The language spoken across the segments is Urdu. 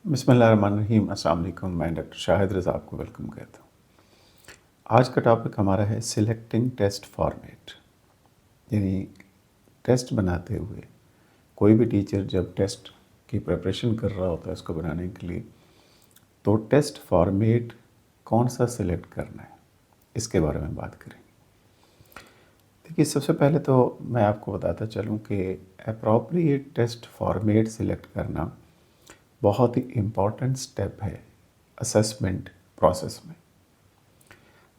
بسم اللہ الرحمن الرحیم۔ السلام علیکم، میں ڈاکٹر شاہد رضا آپ کو ویلکم کہتا ہوں۔ آج کا ٹاپک ہمارا ہے سلیکٹنگ ٹیسٹ فارمیٹ، یعنی ٹیسٹ بناتے ہوئے کوئی بھی ٹیچر جب ٹیسٹ کی پریپریشن کر رہا ہوتا ہے اس کو بنانے کے لیے، تو ٹیسٹ فارمیٹ کون سا سلیکٹ کرنا ہے اس کے بارے میں بات کریں گے۔ دیکھیے، سب سے پہلے تو میں آپ کو بتاتا چلوں کہ اپروپریٹ ٹیسٹ فارمیٹ سلیکٹ کرنا بہت ہی امپورٹنٹ سٹیپ ہے اسیسمنٹ پروسیس میں۔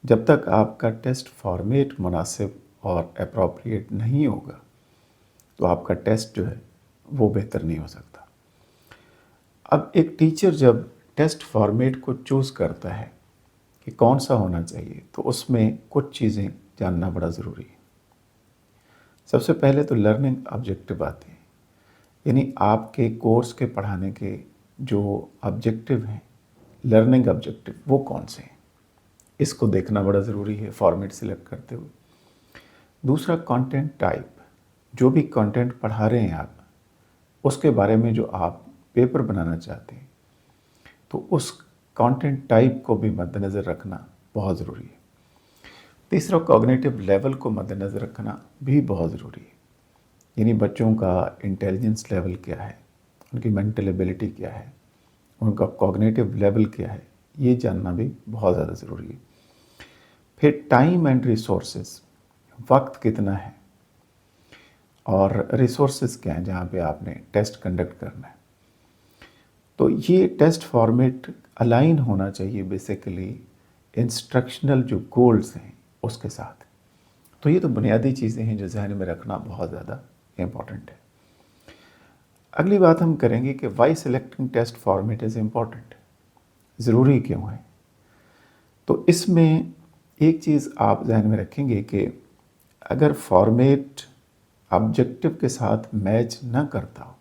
جب تک آپ کا ٹیسٹ فارمیٹ مناسب اور اپروپریٹ نہیں ہوگا تو آپ کا ٹیسٹ جو ہے وہ بہتر نہیں ہو سکتا۔ اب ایک ٹیچر جب ٹیسٹ فارمیٹ کو چوز کرتا ہے کہ کون سا ہونا چاہیے تو اس میں کچھ چیزیں جاننا بڑا ضروری ہے۔ سب سے پہلے تو لرننگ آبجیکٹیو آتے ہیں، یعنی آپ کے کورس کے پڑھانے کے جو آبجیکٹیو ہیں، لرننگ آبجیکٹیو، وہ کون سے ہیں، اس کو دیکھنا بڑا ضروری ہے فارمیٹ سلیکٹ کرتے ہوئے۔ دوسرا، کانٹینٹ ٹائپ، جو بھی کانٹینٹ پڑھا رہے ہیں آپ، اس کے بارے میں جو آپ پیپر بنانا چاہتے ہیں تو اس کانٹینٹ ٹائپ کو بھی مد نظر رکھنا بہت ضروری ہے۔ تیسرا، کوگنیٹو لیول کو مد نظر رکھنا بھی بہت ضروری ہے، یعنی بچوں کا انٹیلیجنس لیول کیا ہے، ان کی مینٹل ایبلٹی کیا ہے، ان کا کوگنیٹو لیول کیا ہے، یہ جاننا بھی بہت زیادہ ضروری ہے۔ پھر ٹائم اینڈ ریسورسز، وقت کتنا ہے اور ریسورسز کیا ہیں جہاں پہ آپ نے ٹیسٹ کنڈکٹ کرنا ہے۔ تو یہ ٹیسٹ فارمیٹ الائن ہونا چاہیے بیسیکلی انسٹرکشنل جو گولز ہیں اس کے ساتھ۔ تو یہ تو بنیادی چیزیں ہیں جو ذہن میں رکھنا بہت زیادہ امپورٹنٹ ہے۔ اگلی بات ہم کریں گے کہ why selecting test format is important, ضروری کیوں ہے۔ تو اس میں ایک چیز آپ ذہن میں رکھیں گے کہ اگر فارمیٹ آبجیکٹیو کے ساتھ میچ نہ کرتا ہو،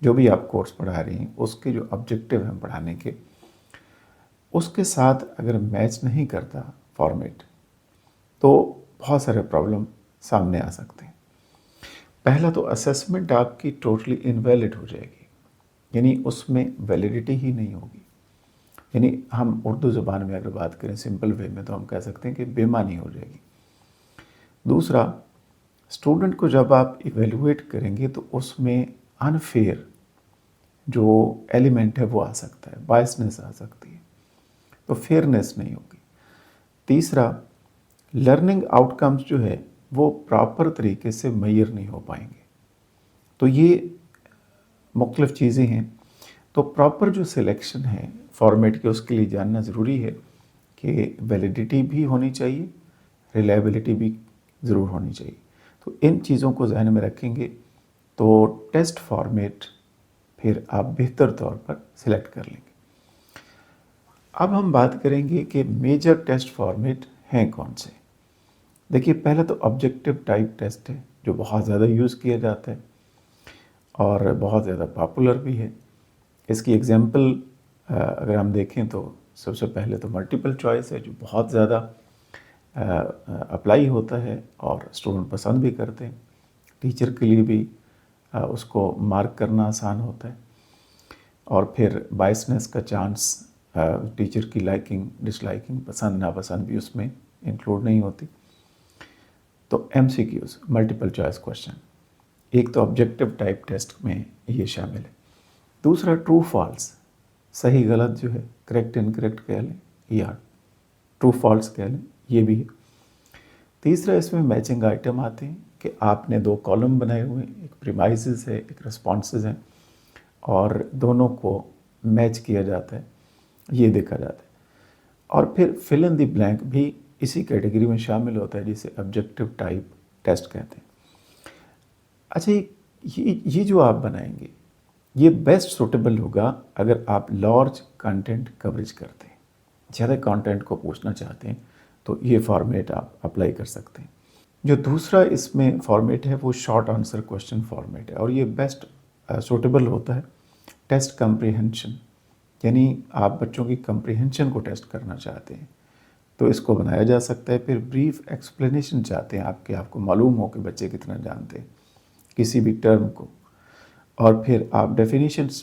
جو بھی آپ کورس پڑھا رہی ہیں اس کے جو آبجیکٹیو ہیں پڑھانے کے، اس کے ساتھ اگر میچ نہیں کرتا فارمیٹ، تو بہت سارے پرابلم سامنے آ سکتے ہیں۔ پہلا تو اسیسمنٹ آپ کی ٹوٹلی انویلڈ ہو جائے گی، یعنی اس میں ویلیڈیٹی ہی نہیں ہوگی۔ یعنی ہم اردو زبان میں اگر بات کریں سمپل وے میں تو ہم کہہ سکتے ہیں کہ بے معنی ہو جائے گی۔ دوسرا، اسٹوڈنٹ کو جب آپ ایویلویٹ کریں گے تو اس میں انفیئر جو ایلیمنٹ ہے وہ آ سکتا ہے، بائسنس آ سکتی ہے، تو فیئرنیس نہیں ہوگی۔ تیسرا، لرننگ آؤٹ کمز جو ہے وہ پراپر طریقے سے میئر نہیں ہو پائیں گے۔ تو یہ مختلف چیزیں ہیں۔ تو پراپر جو سلیکشن ہے فارمیٹ کے، اس کے لیے جاننا ضروری ہے کہ ویلیڈیٹی بھی ہونی چاہیے، ریلائبلٹی بھی ضرور ہونی چاہیے۔ تو ان چیزوں کو ذہن میں رکھیں گے تو ٹیسٹ فارمیٹ پھر آپ بہتر طور پر سلیکٹ کر لیں گے۔ اب ہم بات کریں گے کہ میجر ٹیسٹ فارمیٹ ہیں کون سے۔ دیکھیے، پہلے تو آبجیکٹیو ٹائپ ٹیسٹ ہے جو بہت زیادہ یوز کیا جاتا ہے اور بہت زیادہ پاپولر بھی ہے۔ اس کی ایگزامپل اگر ہم دیکھیں تو سب سے پہلے تو ملٹیپل چوائس ہے جو بہت زیادہ اپلائی ہوتا ہے اور اسٹوڈنٹ پسند بھی کرتے ہیں، ٹیچر کے لیے بھی اس کو مارک کرنا آسان ہوتا ہے، اور پھر بائسنس کا چانس، ٹیچر کی لائکنگ ڈس لائکنگ، پسند ناپسند بھی اس میں انکلوڈ نہیں ہوتی۔ تو M C Qs, multiple choice question, ایک تو آبجیکٹیو ٹائپ ٹیسٹ میں یہ شامل ہے۔ دوسرا، ٹرو فالس، صحیح غلط جو ہے، کریکٹ انکریکٹ کہہ لیں یا ٹرو فالس کہہ لیں، یہ بھی ہے۔ تیسرا، اس میں میچنگ آئٹم آتے ہیں کہ آپ نے دو کالم بنائے ہوئے ہیں، ایک پریمائزز ہے، ایک رسپانسز ہیں، اور دونوں کو میچ کیا جاتا ہے، یہ دیکھا جاتا ہے۔ اور پھر فل ان دی بلینک بھی اسی کیٹیگری میں شامل ہوتا ہے جسے آبجیکٹیو ٹائپ ٹیسٹ کہتے ہیں۔ اچھا، یہ جو آپ بنائیں گے یہ بیسٹ سوٹیبل ہوگا اگر آپ لارج کنٹینٹ کوریج کرتے ہیں، زیادہ کنٹینٹ کو پوچھنا چاہتے ہیں تو یہ فارمیٹ آپ اپلائی کر سکتے ہیں۔ جو دوسرا اس میں فارمیٹ ہے وہ شارٹ آنسر کوشچن فارمیٹ ہے، اور یہ بیسٹ سوٹیبل ہوتا ہے ٹیسٹ کمپریہنشن، یعنی آپ بچوں کی کمپریہنشن کو ٹیسٹ کرنا چاہتے ہیں تو اس کو بنایا جا سکتا ہے۔ پھر بریف ایکسپلینیشن چاہتے ہیں آپ کو معلوم ہو کہ بچے کتنا جانتے ہیں کسی بھی ٹرم کو، اور پھر آپ ڈیفینیشنس